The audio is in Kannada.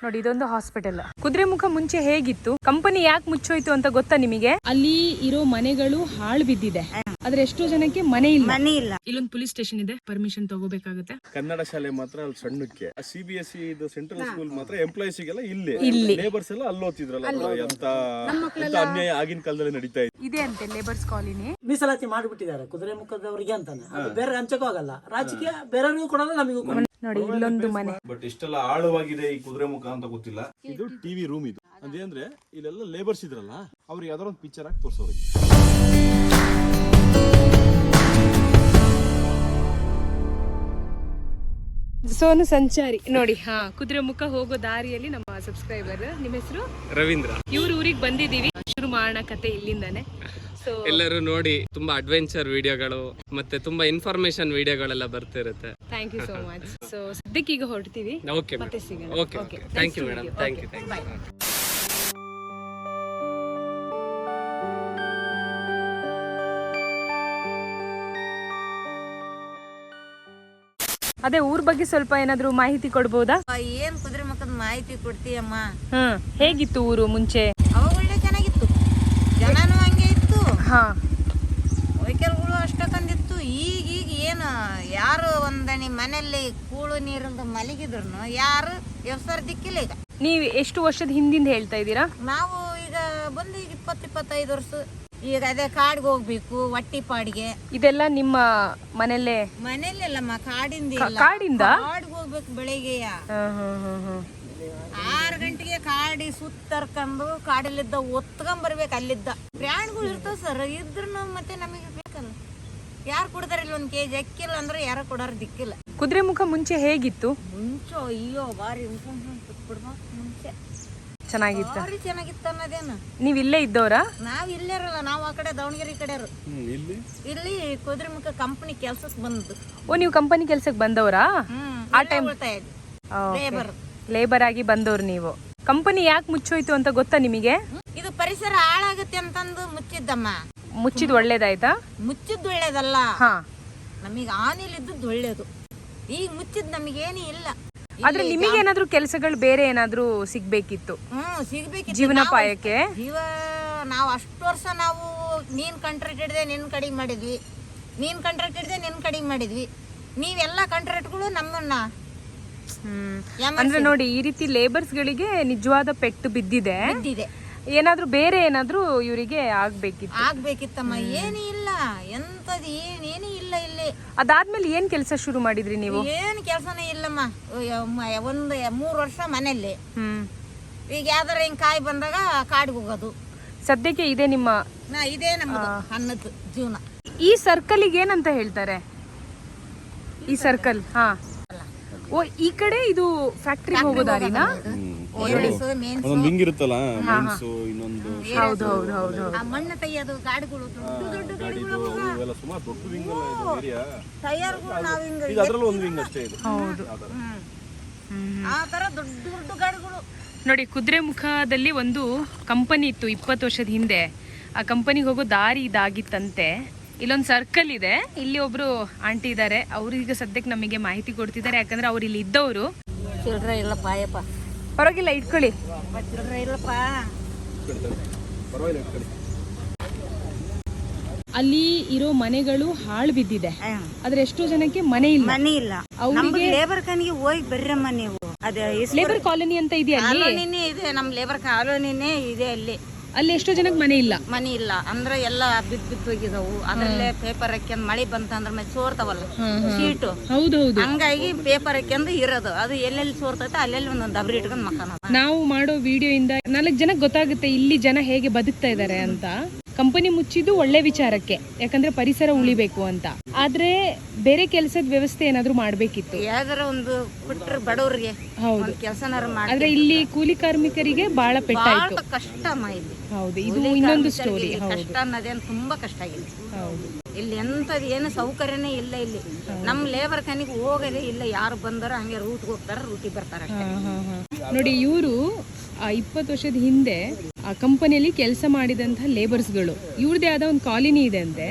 ನೋಡಿ ಇದೊಂದು ಹಾಸ್ಪಿಟಲ್. ಕುದುರೆಮುಖ ಮುಂಚೆ ಹೇಗಿತ್ತು, ಕಂಪನಿ ಯಾಕೆ ಮುಚ್ಚೋಯ್ತು ಅಂತ ಗೊತ್ತಾ ನಿಮಗೆ? ಅಲ್ಲಿ ಇರೋ ಮನೆಗಳು ಹಾಳು ಬಿದ್ದಿದೆ, ಆದ್ರೆ ಎಷ್ಟೋ ಜನಕ್ಕೆ ಮನೆ ಇಲ್ಲ. ಇಲ್ಲೊಂದು ಪೊಲೀಸ್ ಸ್ಟೇಷನ್ ಇದೆ, ಪರ್ಮಿಷನ್ ತಗೋಬೇಕಾಗುತ್ತೆ. ಕನ್ನಡ ಶಾಲೆ ಮಾತ್ರ ಅಲ್ಲಿ ಸಣ್ಣಕ್ಕೆ, CBSE ಇದು ಸೆಂಟ್ರಲ್ ಸ್ಕೂಲ್ ಮಾತ್ರ ಎಂಪ್ಲಾಯೀಸ್ ಗೆಲ್ಲ ಇಲ್ಲಿ, ಲೇಬರ್ಸ್ ಎಲ್ಲ ಅಲ್ಲಿ ಓದ್ತಿದ್ರಲ್ಲ. ಎಂತ ಅನ್ಯಾಯ ಆಗಿನ ಕಾಲದಲ್ಲಿ ನಡೀತಾ ಇದೆ ಅಂತೆ ಲೇಬರ್ಸ್ ಕಾಲೋನಿ. ಮೀಸಲಾತಿ ಮಾಡಿಬಿಟ್ಟಿದ್ದಾರೆ ಕುದುರೆಮುಖದವರಿಗೆ ಅಂತಾನೆ, ಅದು ಬೇರೆ ಹಂಚಕ್ಕೂ ಆಗಲ್ಲ, ರಾಜಕೀಯ ಬೇರೆಯವ್ರಿಗೂ ಕೊಡಲ್ಲ, ನಮಗೂ ನೋಡಿ ಇಲ್ಲೊಂದು ಮನೆ. ಬಟ್ ಇಷ್ಟೆಲ್ಲ ಆಳವಾಗಿದೆ ಈ ಕುದುರೆಮುಖ ಅಂತ ಗೊತ್ತಿಲ್ಲ. ಇದು ಟಿವಿ ರೂಮ್. ಇದು ಅದೇಂದ್ರೆ ಇಲ್ಲೆಲ್ಲ ಲೇಬರ್ಸ್ ಇದ್ರಲ್ಲ, ಅವ್ರಿಗೆ ಯಾವ್ದಾರ ಒಂದು ಪಿಕ್ಚರ್ ಹಾಕಿ ತೋರ್ಸೋರಿಗೆ. ಸೋನು ಸಂಚಾರಿ ನೋಡಿ. ಕುದುರೆಮುಖ ಹೋಗೋ ದಾರಿಯಲ್ಲಿ ನಮ್ಮ ಸಬ್ಸ್ಕ್ರೈಬರ್, ನಿಮ್ಮ ಹೆಸರು ರವೀಂದ್ರ. ಇವ್ರ ಊರಿಗೆ ಬಂದಿದೀವಿ, ಶುರು ಮಾಡೋಣ ಕತೆ ಇಲ್ಲಿಂದಾನೆ. ಎಲ್ಲರೂ ನೋಡಿ, ತುಂಬಾ ಅಡ್ವೆಂಚರ್ ವಿಡಿಯೋಗಳು ಮತ್ತೆ ತುಂಬಾ ಇನ್ಫಾರ್ಮೇಶನ್ ವಿಡಿಯೋಗಳೆಲ್ಲ ಬರ್ತಿರುತ್ತೆ. Thank you so much. So ಸದ್ಯಕ್ಕೆ ಈಗ ಹೊರಡ್ತೀವಿ, ಓಕೆ ಮತ್ತೆ ಸಿಗೋಣ. Okay, thank you madam. Thank you. ಅದೇ ಊರ್ ಬಗ್ಗೆ ಸ್ವಲ್ಪ ಏನಾದ್ರು ಮಾಹಿತಿ ಕೊಡ್ಬೋದಾ? ಏನ್ ಕುದುರೆಮುಖದ ಮಾಹಿತಿ ಕೊಡ್ತೀಯಮ್ಮ? ಹೇಗಿತ್ತು ಊರು ಮುಂಚೆ? ಅವಾಗ ಒಳ್ಳೆ ಚೆನ್ನಾಗಿತ್ತು, ಜನನೂ ಹಂಗೆ ಇತ್ತು, ಹಾ ವೆಹಿಕಲ್ಗಳು ಅಷ್ಟಕ್ಕೊಂದಿತ್ತು. ಈಗ ಏನು ಯಾರು ಒಂದಣಿ ಮನೆಯಲ್ಲಿ ಕೂಳು ನೀರಿಂದ ಮಲಗಿದ್ರು ಯಾರು ವ್ಯವಸಾಯ ದಿಕ್ಕಿಲ್ಲ. ಈಗ ನೀವ್ ಎಷ್ಟು ವರ್ಷದ ಹಿಂದಿಂದ ಹೇಳ್ತಾ ಇದ್ದೀರಾ? ನಾವು ಈಗ ಬಂದು ಈಗ 20-25 ವರ್ಷ. ಈಗ ಅದೇ ಕಾಡಿಗೆ ಹೋಗ್ಬೇಕು, ಒಟ್ಟಿ ಪಾಡಿಗೆ. ಇದೆಲ್ಲ ನಿಮ್ಮ ಮನೆಯಲ್ಲೇ? ಮನೆಯಲ್ಲಮ್ಮ, ಕಾಡಿಂದ ಕಾಡಿಂದ ಕಾಡಿಗೆ ಹೋಗ್ಬೇಕು. ಬೆಳಿಗ್ಗೆ 6 ಗಂಟೆಗೆ ಕಾಡಿ ಸುತ್ತರ್ಕೊಂಡು ಕಾಡಲ್ಲಿದ್ದ ಒತ್ಕೊಂಡ್ ಬರ್ಬೇಕು. ಅಲ್ಲಿದ್ದ ಪ್ರಾಣಿಗಳು ಇರ್ತಾವ ಸರ್, ಇದ್ರು ಮತ್ತೆ ನಮಗೆ ಬೇಕಲ್ಲ. ಯಾರು ಕೊಡ್ತಾರ ಇಲ್ಲಿ 1 kg ಅಕ್ಕಿಲ್ಲ ಅಂದ್ರೆ ಯಾರ ಕೊಡಾರ ದಿಕ್ಕಿಲ್ಲ. ಕುದುರೆಮುಖ ಮುಂಚೆ ಹೇಗಿತ್ತು? ಮುಂಚೆ ಅಯ್ಯೋ ಬಾರಿ ಮುಂಚೆ ಚೆನ್ನಾಗಿತ್ತು, ಬಾರಿ ಚೆನ್ನಾಗಿತ್ತು ಅನ್ನೋದೇನು. ನೀವ್ ಇಲ್ಲೇ ಇದ್ದವ್ರಾ? ನಾವ್ ಇಲ್ಲೇ ಇರಲ್ಲ, ನಾವು ಆ ಕಡೆ ದಾವಣಗೆರೆ ಕಡೆಯವರು. ಇಲ್ಲಿ ಕುದುರೆಮುಖ ಕಂಪನಿ ಕೆಲ್ಸಕ್ಕೆ ಬಂದು. ಓ, ನೀವು ಕಂಪನಿ ಕೆಲ್ಸಕ್ಕೆ ಬಂದವ್ರಾ? ಆ ಟೈಮ್ ಲೇಬರ್ ಆಗಿ ಬಂದವ್ರು ನೀವು. ಕಂಪನಿ ಯಾಕೆ ಮುಚ್ಚೋಯ್ತು ಅಂತ ಗೊತ್ತಾ ನಿಮಗೆ? ಇದು ಪರಿಸರ ಹಾಳಾಗುತ್ತೆ ಅಂತಂದು ಮುಚ್ಚಿದ್ದಮ್ಮ. ಮುಚ್ಚಿದ್ ಒಳ್ಳೇದಾಯ್ತಾ? ಮುಚ್ಚಿದ್ ಒಳ್ಳೇದಲ್ಲ, ನಮಗ್ ಆನಿಲಿದ್ದದ್ದು ಒಳ್ಳೇದು. ಈಗ ಮುಚ್ಚಿದ್ ನಮಗೇನು ಇಲ್ಲ. ಆದ್ರೆ ನಿಮಗೆ ಏನಾದ್ರು ಕೆಲಸಗಳು ಬೇರೆ ಏನಾದ್ರು ಸಿಗ್ಬೇಕಿತ್ತು, ಸಿಗ್ಬೇಕಿತ್ತು ಜೀವನೋಪಾಯಕ್ಕೆ. ನಾವು ಅಷ್ಟು ವರ್ಷ ನಾವು ನೀನ್ ಕಾಂಟ್ರಾಕ್ಟ್ ಹಿಡ್ದೆ ನಿನ್ ಕಡಿಗೆ ಮಾಡಿದ್ವಿ, ನೀನ್ ಕಾಂಟ್ರಾಕ್ಟ್ ಹಿಡ್ದೆ ನಿನ್ ಕಡಿಗೆ ಮಾಡಿದ್ವಿ. ನೀವೆಲ್ಲ ಕಾಂಟ್ರಾಕ್ಟ್ಗಳು ನಮ್ಮನ್ನ ಅಂದ್ರೆ ನೋಡಿ, ಈ ರೀತಿ ಲೇಬರ್ಸ್ ಗಳಿಗೆ ನಿಜವಾದ ಪೆಟ್ಟು ಬಿದ್ದಿದೆ. ಏನಾದ್ರೂ ಬೇರೆ ಏನಾದ್ರೂ ಇವರಿಗೆ ಆಗ್ಬೇಕಿತ್ತಮ್ಮ. ಏನೂ ಇಲ್ಲ, ಎಂತದ್ ಏನೇನು ಇಲ್ಲ ಇಲ್ಲಿ. ಅದಾದ್ಮೇಲೆ ಏನ್ ಕೆಲಸ ಶುರು ಮಾಡಿದ್ರಿ ನೀವು? ಏನ್ ಕೆಲ್ಸನೇ ಇಲ್ಲಮ್ಮ. ಒಂದು 3 ವರ್ಷ ಮನೆಯಲ್ಲಿ. ಈಗ ಯಾವ್ದಾರ ಹಿಂಗ್ ಕಾಯಿ ಬಂದಾಗ ಕಾಡಿಗೆ ಹೋಗೋದು. ಸದ್ಯಕ್ಕೆ ಇದೇ ನಿಮ್ಮ ಇದೇ ನಮ್ಮದು ಅನ್ನದ ಜೀವನ. ಈ ಸರ್ಕಲ್ ಏನಂತ ಹೇಳ್ತಾರೆ? ಈ ಸರ್ಕಲ್ ಓ, ಈ ಕಡೆ ಇದು ಫ್ಯಾಕ್ಟರಿ ಹೋಗೋ ದಾರಿನಾ? ವಿಂಗ್ ಇರುತ್ತಲ್ಲ, ಇನ್ನೊಂದು ಮಣ್ಣು ತೆಗೆಯೋದು ಗಾಡಿಗಳು, ದೊಡ್ಡ ಗಾಡಿಗಳು, ಸುಮಾರು ದೊಡ್ಡ ವಿಂಗ್ ಏರಿಯಾ. ಟೈರ್ಗಳು ನಾವು ಹಿಂಗ ಅದರಲ್ಲೂ ಒಂದು ವಿಂಗ್ ಅಷ್ಟೇ ಇದೆ. ಆ ತರ ದೊಡ್ಡ ಗಾಡಿಗಳು. ನೋಡಿ, ಕುದುರೆಮುಖದಲ್ಲಿ ಒಂದು ಕಂಪನಿ ಇತ್ತು 20 ವರ್ಷದ ಹಿಂದೆ. ಆ ಕಂಪನಿಗೆ ಹೋಗೋ ದಾರಿ ಇದಾಗಿತ್ತಂತೆ. ಇಲ್ಲೊಂದು ಸರ್ಕಲ್ ಇದೆ, ಇಲ್ಲಿ ಒಬ್ರು ಆಂಟಿ ಇದ್ದಾರೆ, ಅವ್ರು ಈಗ ಸದ್ಯಕ್ಕೆ ನಮಗೆ ಮಾಹಿತಿ ಕೊಡ್ತಿದ್ದಾರೆ. ಯಾಕಂದ್ರೆ ಅವ್ರು ಇಲ್ಲಿ ಇದ್ದವರು. ಚಿಲ್ಡ್ರ ಇಲ್ಲಪ್ಪ, ಅಯ್ಯಪ್ಪ ಪರವಾಗಿಲ್ಲ, ಇಟ್ಕೊಳ್ಳಿ. ಚಿಲ್ಡ್ರ ಇಲ್ಲಪ್ಪ. ಅಲ್ಲಿ ಇರೋ ಮನೆಗಳು ಹಾಳು ಬಿದ್ದಿದೆ, ಆದ್ರೆ ಎಷ್ಟೋ ಜನಕ್ಕೆ ಮನೆ ಇಲ್ಲ. ಅವ್ರಿಗೆ ಲೇಬರ್ ಕಾಲನಿಗೆ ಹೋಗಿ ಬರ್ರಮ್ಮ ನೀವು. ಅದೇ ಲೇಬರ್ ಕಾಲೋನಿ ಅಂತ ಇದೆಯಾ? ಕಾಲೋನಿನೇ ಇದೆ, ನಮ್ ಲೇಬರ್ ಕಾಲೋನಿನೇ ಇದೆ. ಅಲ್ಲಿ ಎಷ್ಟೋ ಜನಕ್ಕೆ ಮನೆ ಇಲ್ಲ ಅಂದ್ರೆ ಎಲ್ಲ ಬಿದ್ದು ಹೋಗಿದವು. ಅದ್ರಲ್ಲೇ ಪೇಪರ್ ಹಾಕ್ಯಂದ್ ಮಳೆ ಬಂತಂದ್ರ ಮತ್ತೆ ಸೋರ್ತಾವಲ್ಲ ಶೀಟು. ಹೌದೌದು, ಹಂಗಾಗಿ ಪೇಪರ್ ಹಾಕ್ಯಂದು ಇರೋದು. ಅದು ಎಲ್ಲೆಲ್ಲಿ ಸೋರ್ತೈತೆ ಅಲ್ಲೆಲ್ಲಿ ಒಂದೊಂದು ದಬ್ರಿ ಇಟ್ಕೊಂಡ್ ಮಕ್ಕನ. ನಾವು ಮಾಡೋ ವಿಡಿಯೋ ಇಂದ 4 ಜನಕ್ಕೆ ಗೊತ್ತಾಗುತ್ತೆ ಇಲ್ಲಿ ಜನ ಹೇಗೆ ಬದುಕ್ತಾ ಇದ್ದಾರೆ ಅಂತ. ಕಂಪನಿ ಮುಚ್ಚಿದ್ದು ಒಳ್ಳೆ ವಿಚಾರಕ್ಕೆ, ಯಾಕಂದ್ರೆ ಪರಿಸರ ಉಳಿಬೇಕು ಅಂತ. ಆದ್ರೆ ಬೇರೆ ಕೆಲಸದ ವ್ಯವಸ್ಥೆ ಏನಾದ್ರು ಮಾಡ್ಬೇಕಿತ್ತು. ಯಾವ್ದಾರ ಒಂದು ಕೊಟ್ರೆ ಬಡವ್ರಿಗೆ ಕೆಲಸನಾರ ಮಾಡಿ. ಆದ್ರೆ ಇಲ್ಲಿ ಕೂಲಿ ಕಾರ್ಮಿಕರಿಗೆ ಬಹಳ ಪೆಟ್ಟಾಯ್ತು. ಕಷ್ಟಮ್ಮ ಇಲ್ಲಿ. ಹೌದು, ಇದು ಇನ್ನೊಂದು ಸ್ಟೋರಿ. ಕಷ್ಟ ಅನ್ನೋದೇನು ತುಂಬಾ ಕಷ್ಟ ಆಗಿದೆ. ಇಲ್ಲಿ ಎಂತದ್ ಏನು ಸೌಕರ್ಯನೇ ಇಲ್ಲ. ಇಲ್ಲಿ ನಮ್ ಲೇಬರ್ ಖಾನಿಗೆ ಹೋಗೋದೇ ಇಲ್ಲ. ಯಾರು ಬಂದಾರ ಹಂಗೆ ರೂಟ್ಗೆ ಹೋಗ್ತಾರ, ರೂಟಿಗೆ ಬರ್ತಾರ. ನೋಡಿ, ಇವರು 20 ವರ್ಷದ ಹಿಂದೆ ಆ ಕಂಪನಿಯಲ್ಲಿ ಕೆಲಸ ಮಾಡಿದಂತಹ ಲೇಬರ್ಸ್ಗಳು, ಇವ್ರದೇ ಆದ ಒಂದು ಕಾಲೋನಿ ಇದೆ ಅಂತೆ.